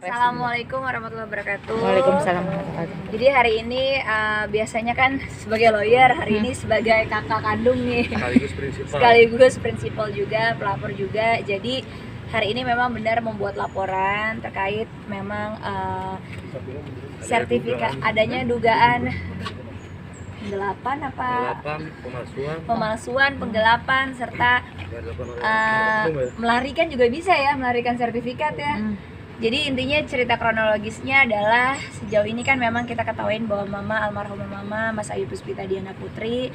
Assalamualaikum warahmatullahi wabarakatuh. Waalaikumsalam warahmatullahi wabarakatuh. Jadi hari ini biasanya kan sebagai lawyer, hari ini sebagai kakak kandung nih. Sekaligus prinsipal juga, pelapor juga. Jadi hari ini memang benar membuat laporan terkait memang sertifikat adanya dugaan pemalsuan, penggelapan serta melarikan juga bisa ya, melarikan sertifikat ya. Jadi intinya cerita kronologisnya adalah sejauh ini kan memang kita ketahuin bahwa almarhumah mama Mas Ayu Puspita Diana Putri,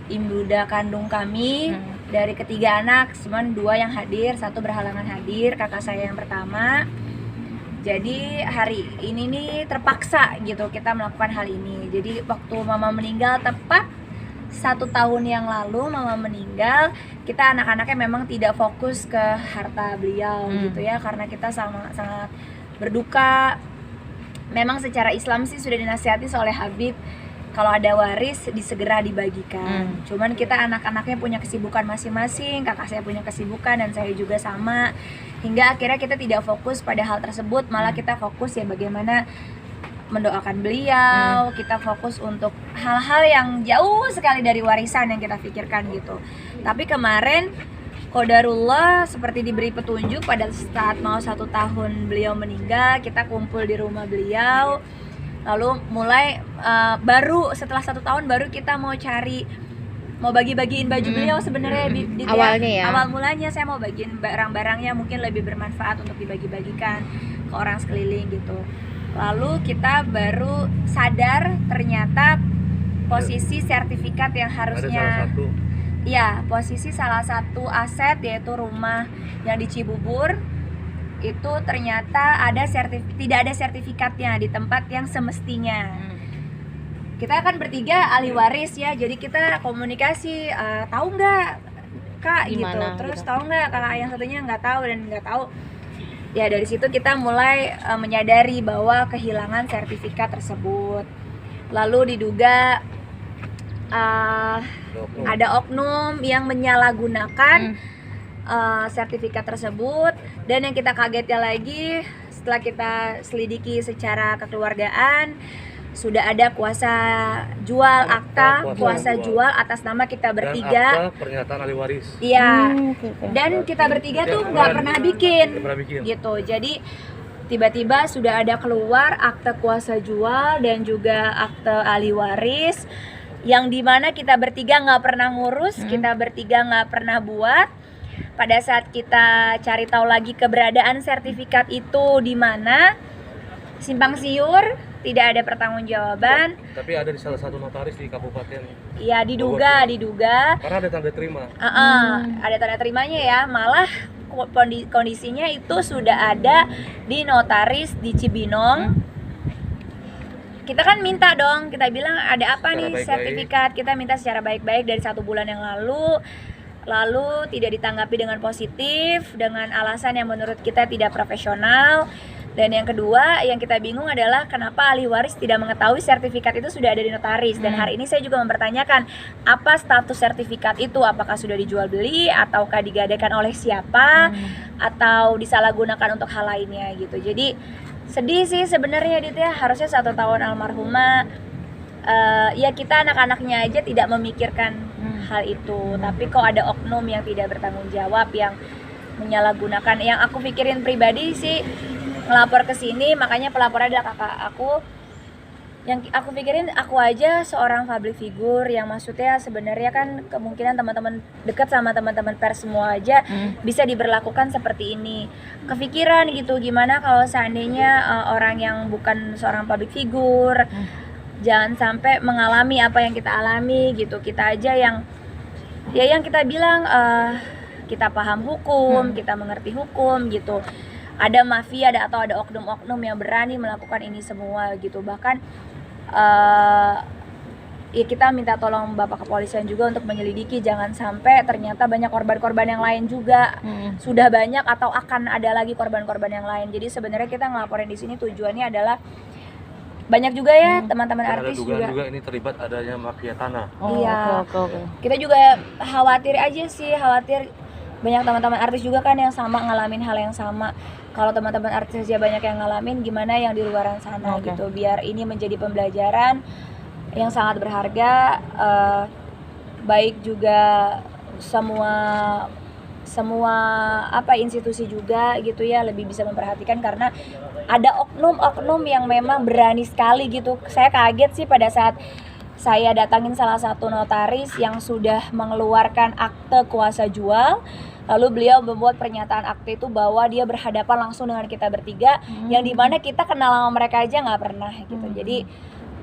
ibunda kandung kami, dari ketiga anak cuma 2 yang hadir, 1 berhalangan hadir, kakak saya yang pertama. Jadi hari ini nih terpaksa gitu kita melakukan hal ini. Jadi waktu mama meninggal tepat 1 tahun yang lalu mama meninggal, kita anak-anaknya memang tidak fokus ke harta beliau gitu ya, karena kita sangat berduka. Memang secara Islam sih sudah dinasihati oleh Habib kalau ada waris disegera dibagikan. Cuman kita anak-anaknya punya kesibukan masing-masing, kakak saya punya kesibukan dan saya juga sama. Hingga akhirnya kita tidak fokus pada hal tersebut, malah kita fokus ya bagaimana mendoakan beliau, kita fokus untuk hal-hal yang jauh sekali dari warisan yang kita pikirkan gitu. Tapi kemarin qadarullah seperti diberi petunjuk pada saat mau 1 tahun beliau meninggal, kita kumpul di rumah beliau. Lalu mulai baru setelah 1 tahun baru kita mau bagi-bagiin baju beliau sebenarnya awalnya ya. Awal mulanya saya mau bagiin barang-barangnya mungkin lebih bermanfaat untuk dibagi-bagikan ke orang sekeliling gitu. Lalu kita baru sadar ternyata posisi sertifikat yang harusnya posisi salah satu aset yaitu rumah yang di Cibubur itu ternyata tidak ada sertifikatnya di tempat yang semestinya. Kita kan bertiga ahli waris ya, jadi kita komunikasi, tahu nggak kak gitu, terus tahu nggak kakak yang satunya nggak tahu. Ya dari situ kita mulai menyadari bahwa kehilangan sertifikat tersebut. Lalu diduga ada oknum yang menyalahgunakan sertifikat tersebut. Dan yang kita kagetnya lagi setelah kita selidiki secara kekeluargaan, sudah ada kuasa jual kuasa jual atas nama kita bertiga. Pernyataan ahli waris. Iya. Dan kita bertiga tuh nggak pernah bikin gitu. Jadi tiba-tiba sudah ada keluar akte kuasa jual dan juga akte ahli waris yang dimana kita bertiga nggak pernah ngurus, kita bertiga nggak pernah buat. Pada saat kita cari tahu lagi keberadaan sertifikat itu di mana, simpang siur, tidak ada pertanggungjawaban. Tapi ada di salah satu notaris di kabupaten. Iya, diduga. Karena ada tanda terima. Ada tanda terimanya ya. Malah kondisinya itu sudah ada di notaris di Cibinong. Kita kan minta dong, kita bilang ada apa nih sertifikat. Kita minta secara baik-baik dari 1 bulan yang lalu. Lalu tidak ditanggapi dengan positif, dengan alasan yang menurut kita tidak profesional. Dan yang kedua, yang kita bingung adalah kenapa ahli waris tidak mengetahui sertifikat itu sudah ada di notaris. Dan hari ini saya juga mempertanyakan apa status sertifikat itu, apakah sudah dijual beli, ataukah digadaikan oleh siapa, atau disalahgunakan untuk hal lainnya gitu. Jadi sedih sih sebenarnya Dit ya, harusnya 1 tahun almarhumah ya kita anak-anaknya aja tidak memikirkan hal itu. Tapi kok ada oknum yang tidak bertanggung jawab, yang menyalahgunakan. Yang aku pikirin pribadi sih ngelapor ke sini, makanya pelapornya adalah kakak aku. Yang aku pikirin, aku aja seorang public figure yang maksudnya sebenarnya kan kemungkinan teman-teman dekat sama teman-teman pers semua aja bisa diberlakukan seperti ini. Kepikiran gitu, gimana kalau seandainya orang yang bukan seorang public figure jangan sampai mengalami apa yang kita alami gitu. Kita aja yang kita bilang kita paham hukum, kita mengerti hukum gitu. Ada mafia atau ada oknum-oknum yang berani melakukan ini semua gitu. Bahkan ya kita minta tolong Bapak Kepolisian juga untuk menyelidiki, jangan sampai ternyata banyak korban-korban yang lain juga. Sudah banyak atau akan ada lagi korban-korban yang lain. Jadi sebenarnya kita ngelaporin di sini tujuannya adalah banyak juga ya teman-teman artis juga ini terlibat adanya mafia tanah. Iya. Kita juga khawatir aja sih, banyak teman-teman artis juga kan yang sama ngalamin hal yang sama. kalau teman-teman artis aja banyak yang ngalamin, gimana yang di luaran sana Oke. gitu, biar ini menjadi pembelajaran yang sangat berharga, baik juga semua institusi juga gitu ya lebih bisa memperhatikan, karena ada oknum-oknum yang memang berani sekali gitu. Saya kaget sih pada saat saya datangin salah satu notaris yang sudah mengeluarkan akte kuasa jual, lalu beliau membuat pernyataan akte itu bahwa dia berhadapan langsung dengan kita bertiga, yang dimana kita kenal sama mereka aja nggak pernah gitu. Jadi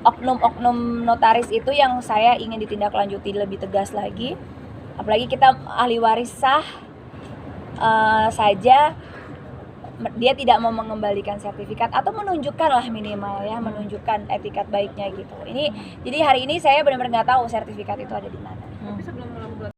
oknum-oknum notaris itu yang saya ingin ditindaklanjuti lebih tegas lagi. Apalagi kita ahli waris sah saja dia tidak mau mengembalikan sertifikat atau menunjukkan lah minimal ya, menunjukkan etikat baiknya gitu. Ini jadi hari ini saya benar-benar nggak tahu sertifikat itu ada di mana. Tapi sebelum